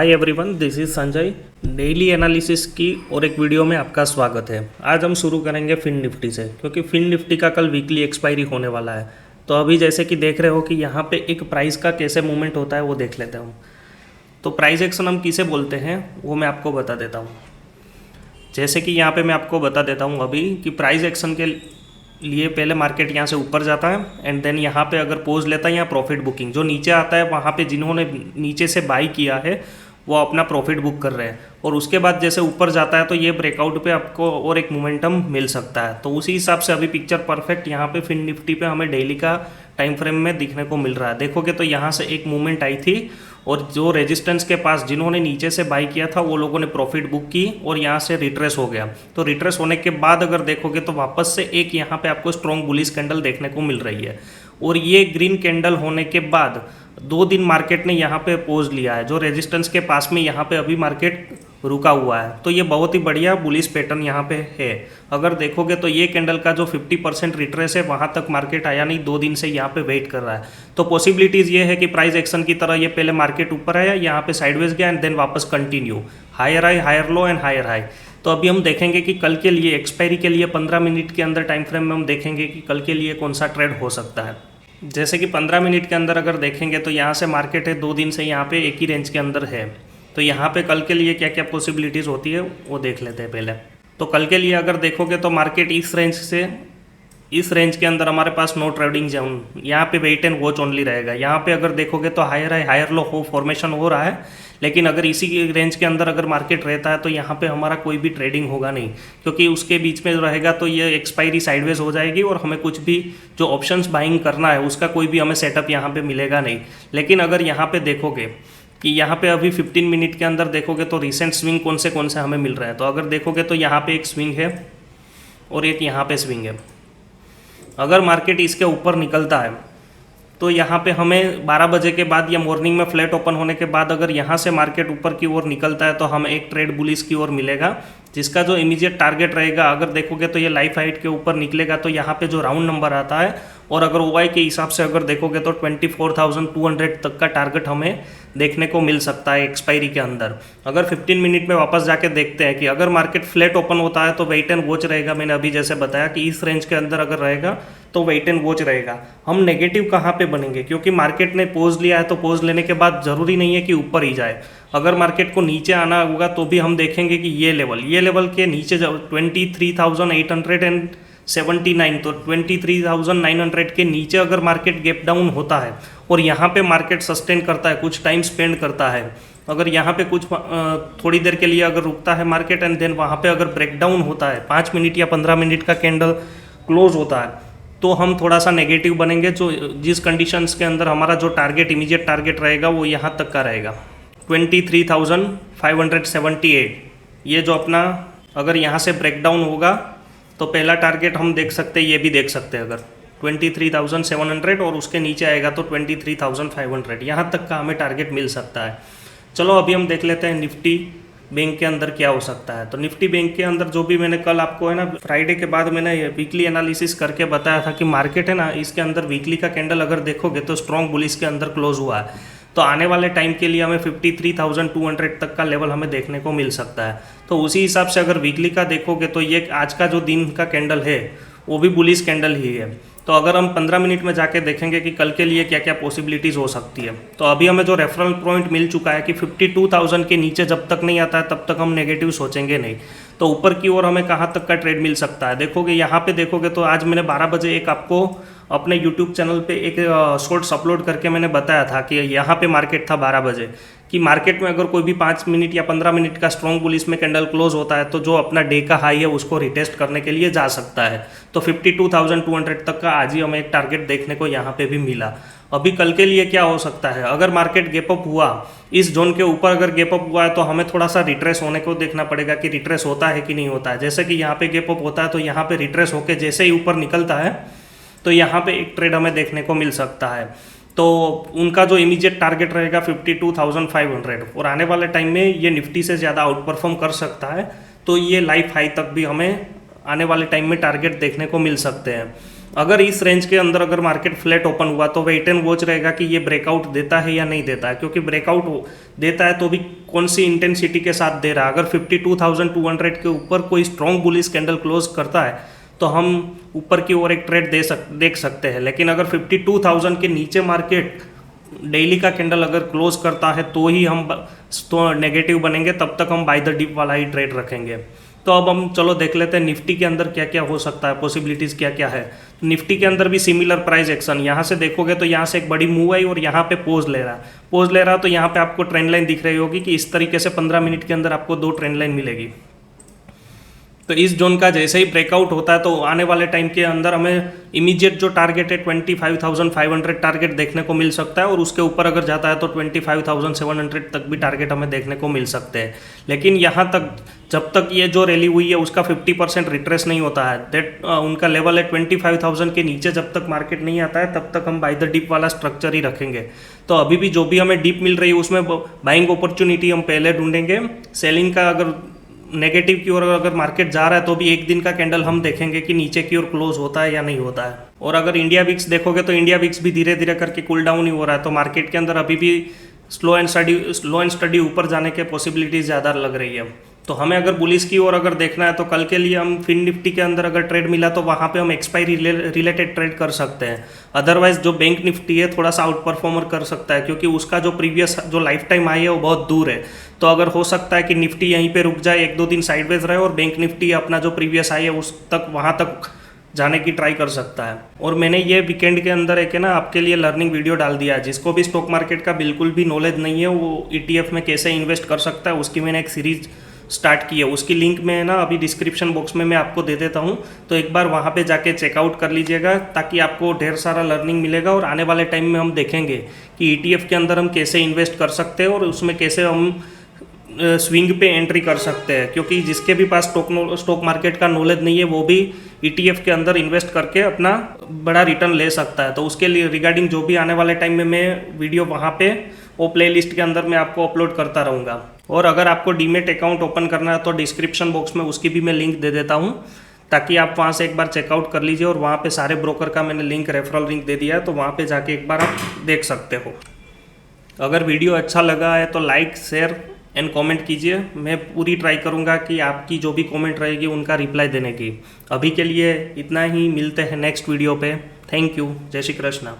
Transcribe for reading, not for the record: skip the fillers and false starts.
Hi everyone, this is Sanjay. Daily analysis की और एक वीडियो में आपका स्वागत है। आज हम शुरू करेंगे फिन निफ्टी से, क्योंकि फिन निफ्टी का कल वीकली एक्सपायरी होने वाला है। तो अभी जैसे कि देख रहे हो कि यहाँ पे एक प्राइस का कैसे मूवमेंट होता है वो देख लेते हैं हम। तो प्राइस एक्शन हम किसे बोलते हैं वो मैं आपको बता देता हूँ। जैसे कि यहाँ पे मैं आपको बता देता हूँ अभी कि प्राइस एक्शन के लिए पहले मार्केट यहाँ से ऊपर जाता है एंड देन यहाँ पे अगर पोज लेता है या प्रॉफिट बुकिंग जो नीचे आता है, वहाँ पे जिन्होंने नीचे से बाई किया है वो अपना प्रॉफिट बुक कर रहे हैं। और उसके बाद जैसे ऊपर जाता है तो ये ब्रेकआउट पे आपको और एक मोमेंटम मिल सकता है। तो उसी हिसाब से अभी पिक्चर परफेक्ट यहाँ पे फिन निफ्टी पे हमें डेली का टाइम फ्रेम में दिखने को मिल रहा है। देखोगे तो यहाँ से एक मूवमेंट आई थी और जो रेजिस्टेंस के पास जिन्होंने नीचे से बाई किया था वो लोगों ने प्रॉफिट बुक की और यहाँ से रिट्रेस हो गया। तो रिट्रेस होने के बाद अगर देखोगे तो वापस से एक यहाँ पे आपको स्ट्रॉन्ग बुलिश कैंडल देखने को मिल रही है। और ये ग्रीन कैंडल होने के बाद 2 दिन मार्केट ने यहाँ पे पोज लिया है, जो रेजिस्टेंस के पास में यहाँ पे अभी मार्केट रुका हुआ है। तो ये बहुत ही बढ़िया बुलिश पैटर्न यहाँ पे है। अगर देखोगे तो ये कैंडल का जो 50% रिट्रेस है वहाँ तक मार्केट आया नहीं, 2 दिन से यहाँ पे वेट कर रहा है। तो पॉसिबिलिटीज़ ये है कि प्राइस एक्शन की तरह ये पहले मार्केट ऊपर आया, यहाँ पे साइडवेज गया एंड देन वापस continue higher high, higher low and higher high. तो अभी हम देखेंगे कि कल के लिए एक्सपायरी के लिए 15 मिनट के अंदर टाइम फ्रेम में हम देखेंगे कि कल के लिए कौन सा ट्रेड हो सकता है। जैसे कि 15 मिनट के अंदर अगर देखेंगे तो यहाँ से मार्केट है 2 दिन से यहाँ पे एक ही रेंज के अंदर है। तो यहाँ पे कल के लिए क्या क्या पॉसिबिलिटीज़ होती है वो देख लेते हैं पहले। तो कल के लिए अगर देखोगे तो मार्केट इस रेंज के अंदर हमारे पास नो ट्रेडिंग जोन, यहाँ पे वेट एंड वॉच ओनली रहेगा। यहाँ पे अगर देखोगे तो हायर हाई हायर लो हो फॉर्मेशन हो रहा है, लेकिन अगर इसी रेंज के अंदर अगर मार्केट रहता है तो यहाँ पे हमारा कोई भी ट्रेडिंग होगा नहीं, क्योंकि उसके बीच में रहेगा तो ये एक्सपायरी साइडवेज हो जाएगी और हमें कुछ भी जो ऑप्शंस बाइंग करना है उसका कोई भी हमें सेटअप यहाँ पे मिलेगा नहीं। लेकिन अगर यहाँ पे देखोगे कि यहाँ पे अभी 15 मिनट के अंदर देखोगे तो रिसेंट स्विंग कौन से हमें मिल रहा है। तो अगर देखोगे तो यहाँ पे एक स्विंग है और एक यहाँ पे स्विंग है। अगर मार्केट इसके ऊपर निकलता है तो यहाँ पे हमें 12 बजे के बाद या मॉर्निंग में फ्लैट ओपन होने के बाद अगर यहाँ से मार्केट ऊपर की ओर निकलता है तो हमें एक ट्रेड बुलिश की ओर मिलेगा, जिसका जो इमीडिएट टारगेट रहेगा अगर देखोगे तो ये लाइफ हाइट के ऊपर निकलेगा तो यहाँ पे जो राउंड नंबर आता है और अगर ओवाई के हिसाब से अगर देखोगे तो 24,200 तक का टारगेट हमें देखने को मिल सकता है एक्सपायरी के अंदर। अगर 15 मिनट में वापस जाके देखते हैं कि अगर मार्केट फ्लैट ओपन होता है तो वेट एंड वॉच रहेगा। मैंने अभी जैसे बताया कि इस रेंज के अंदर अगर रहेगा तो वेट एंड वॉच रहेगा। हम नेगेटिव कहाँ पे बनेंगे, क्योंकि मार्केट ने पोज लिया है तो पोज लेने के बाद ज़रूरी नहीं है कि ऊपर ही जाए। अगर मार्केट को नीचे आना होगा तो भी हम देखेंगे कि ये लेवल के नीचे जब 23,879 तो 23,900 के नीचे अगर मार्केट गैप डाउन होता है और यहाँ पे मार्केट सस्टेन करता है, कुछ टाइम स्पेंड करता है, अगर यहाँ पे कुछ थोड़ी देर के लिए अगर रुकता है मार्केट एंड देन वहाँ पे अगर ब्रेकडाउन होता है 5 मिनट या 15 मिनट का कैंडल क्लोज होता है तो हम थोड़ा सा नेगेटिव बनेंगे। जो जिस कंडीशंस के अंदर हमारा जो टारगेट इमीडिएट टारगेट रहेगा वो यहाँ तक का रहेगा 23,578। ये जो अपना अगर यहाँ से ब्रेकडाउन होगा तो पहला टारगेट हम देख सकते हैं, ये भी देख सकते हैं अगर 23,700 और उसके नीचे आएगा तो 23,500, यहाँ तक का हमें टारगेट मिल सकता है। चलो अभी हम देख लेते हैं निफ्टी बैंक के अंदर क्या हो सकता है। तो निफ्टी बैंक के अंदर जो भी मैंने कल आपको है ना फ्राइडे के बाद मैंने वीकली एनालिसिस करके बताया था कि मार्केट है ना इसके अंदर वीकली का कैंडल अगर देखोगे तो स्ट्रॉन्ग बुलिश के अंदर क्लोज हुआ है। तो आने वाले टाइम के लिए हमें 53,200 तक का लेवल हमें देखने को मिल सकता है। तो उसी हिसाब से अगर वीकली का देखोगे तो ये आज का जो दिन का कैंडल है वो भी बुलिश कैंडल ही है। तो अगर हम 15 मिनट में जाके देखेंगे कि कल के लिए क्या क्या पॉसिबिलिटीज़ हो सकती है, तो अभी हमें जो रेफरल पॉइंट मिल चुका है कि 52,000 के नीचे जब तक नहीं आता है तब तक हम नेगेटिव सोचेंगे नहीं। तो ऊपर की ओर हमें कहाँ तक का ट्रेड मिल सकता है, देखोगे यहाँ पे देखोगे तो आज मैंने 12 बजे एक आपको अपने YouTube चैनल पे एक शॉर्ट्स अपलोड करके मैंने बताया था कि यहाँ पे मार्केट था 12 बजे कि मार्केट में अगर कोई भी 5 मिनट या 15 मिनट का स्ट्रॉन्ग बुलिश में कैंडल क्लोज होता है तो जो अपना डे का हाई है उसको रिटेस्ट करने के लिए जा सकता है। तो 52,200 तक का आज ही हमें एक टारगेट देखने को यहाँ पे भी मिला। अभी कल के लिए क्या हो सकता है, अगर मार्केट गैप अप हुआ इस जोन के ऊपर अगर गैप अप हुआ है तो हमें थोड़ा सा रिट्रेस होने को देखना पड़ेगा कि रिट्रेस होता है कि नहीं होता है। जैसे कि यहाँ पे गैप अप होता है तो यहाँ पे रिट्रेस होकर जैसे ही ऊपर निकलता है तो यहाँ पे एक ट्रेड हमें देखने को मिल सकता है। तो उनका जो इमीडिएट टारगेट रहेगा 52,500 और आने वाले टाइम में ये निफ्टी से ज़्यादा आउट परफॉर्म कर सकता है। तो ये लाइफ हाई तक भी हमें आने वाले टाइम में टारगेट देखने को मिल सकते हैं। अगर इस रेंज के अंदर अगर मार्केट फ्लैट ओपन हुआ तो वेट एंड वॉच रहेगा कि ये ब्रेकआउट देता है या नहीं देता है, क्योंकि ब्रेकआउट देता है तो भी कौन सी इंटेंसिटी के साथ दे रहा है। अगर 52,200 के ऊपर कोई स्ट्रॉन्ग बुलिश कैंडल क्लोज करता है तो हम ऊपर की ओर एक ट्रेड देख सकते हैं। लेकिन अगर 52,000 के नीचे मार्केट डेली का कैंडल अगर क्लोज करता है तो ही हम तो नेगेटिव बनेंगे, तब तक हम बाय द डिप वाला ही ट्रेड रखेंगे। तो अब हम चलो देख लेते हैं निफ्टी के अंदर क्या क्या हो सकता है, पॉसिबिलिटीज़ क्या क्या है। निफ्टी के अंदर भी सिमिलर प्राइस एक्शन, यहाँ से देखोगे तो यहाँ से एक बड़ी मूव आई और यहाँ पे पोज ले रहा है। तो यहाँ पे आपको ट्रेंड लाइन दिख रही होगी कि इस तरीके से 15 मिनट के अंदर आपको 2 ट्रेंड लाइन मिलेगी। तो इस जोन का जैसे ही ब्रेकआउट होता है तो आने वाले टाइम के अंदर हमें इमीडिएट जो टारगेट है 25,500 टारगेट देखने को मिल सकता है, और उसके ऊपर अगर जाता है तो 25,700 तक भी टारगेट हमें देखने को मिल सकते हैं। लेकिन यहाँ तक जब तक ये जो रैली हुई है उसका 50% रिट्रेस नहीं होता है, उनका लेवल है 25,000 के नीचे जब तक मार्केट नहीं आता है तब तक हम बाय द डिप वाला स्ट्रक्चर ही रखेंगे। तो अभी भी जो भी हमें डिप मिल रही है उसमें बाइंग अपॉर्चुनिटी हम पहले ढूंढेंगे। सेलिंग का अगर नेगेटिव की ओर अगर मार्केट जा रहा है तो भी एक दिन का कैंडल हम देखेंगे कि नीचे की ओर क्लोज होता है या नहीं होता है। और अगर इंडिया विक्स देखोगे तो इंडिया विक्स भी धीरे धीरे करके कूल डाउन ही हो रहा है, तो मार्केट के अंदर अभी भी स्लो एंड स्टडी ऊपर जाने के पॉसिबिलिटीज ज़्यादा लग रही है। तो हमें अगर बुलिस की ओर अगर देखना है तो कल के लिए हम फिन निफ्टी के अंदर अगर ट्रेड मिला तो वहाँ पे हम एक्सपायरी रिलेटेड ट्रेड कर सकते हैं। अदरवाइज जो बैंक निफ्टी है थोड़ा सा आउट परफॉर्मर कर सकता है, क्योंकि उसका जो प्रीवियस जो लाइफ टाइम आई है वो बहुत दूर है। तो अगर हो सकता है कि निफ्टी यहीं पे रुक जाए, 1-2 दिन साइडवेज रहे और बैंक निफ्टी अपना जो प्रीवियस आई है उस तक वहाँ तक जाने की ट्राई कर सकता है। और मैंने ये वीकेंड के अंदर एक है ना आपके लिए लर्निंग वीडियो डाल दिया है, जिसको भी स्टॉक मार्केट का बिल्कुल भी नॉलेज नहीं है वो ETF में कैसे इन्वेस्ट कर सकता है, उसकी मैंने एक सीरीज स्टार्ट की है। उसकी लिंक में ना अभी डिस्क्रिप्शन बॉक्स में मैं आपको दे देता हूँ, तो एक बार वहाँ पे जाके चेकआउट कर लीजिएगा, ताकि आपको ढेर सारा लर्निंग मिलेगा। और आने वाले टाइम में हम देखेंगे कि ETF के अंदर हम कैसे इन्वेस्ट कर सकते हैं और उसमें कैसे हम स्विंग पे एंट्री कर सकते हैं, क्योंकि जिसके भी पास स्टॉक मार्केट का नॉलेज नहीं है वो भी ETF के अंदर इन्वेस्ट करके अपना बड़ा रिटर्न ले सकता है। तो उसके लिए रिगार्डिंग जो भी आने वाले टाइम में मैं वीडियो वहाँ पे वो प्लेलिस्ट के अंदर मैं आपको अपलोड करता रहूँगा। और अगर आपको डीमेट अकाउंट ओपन करना है तो डिस्क्रिप्शन बॉक्स में उसकी भी मैं लिंक दे देता हूँ, ताकि आप वहाँ से एक बार चेकआउट कर लीजिए। और वहाँ पे सारे ब्रोकर का मैंने लिंक रेफरल लिंक दे दिया है, तो वहाँ पे जाके एक बार आप देख सकते हो। अगर वीडियो अच्छा लगा है तो लाइक शेयर एंड कमेंट कीजिए। मैं पूरी ट्राई करूँगा कि आपकी जो भी कमेंट रहेगी उनका रिप्लाई देने की। अभी के लिए इतना ही, मिलते हैं नेक्स्ट वीडियो पे। Thank you. जय श्री कृष्णा।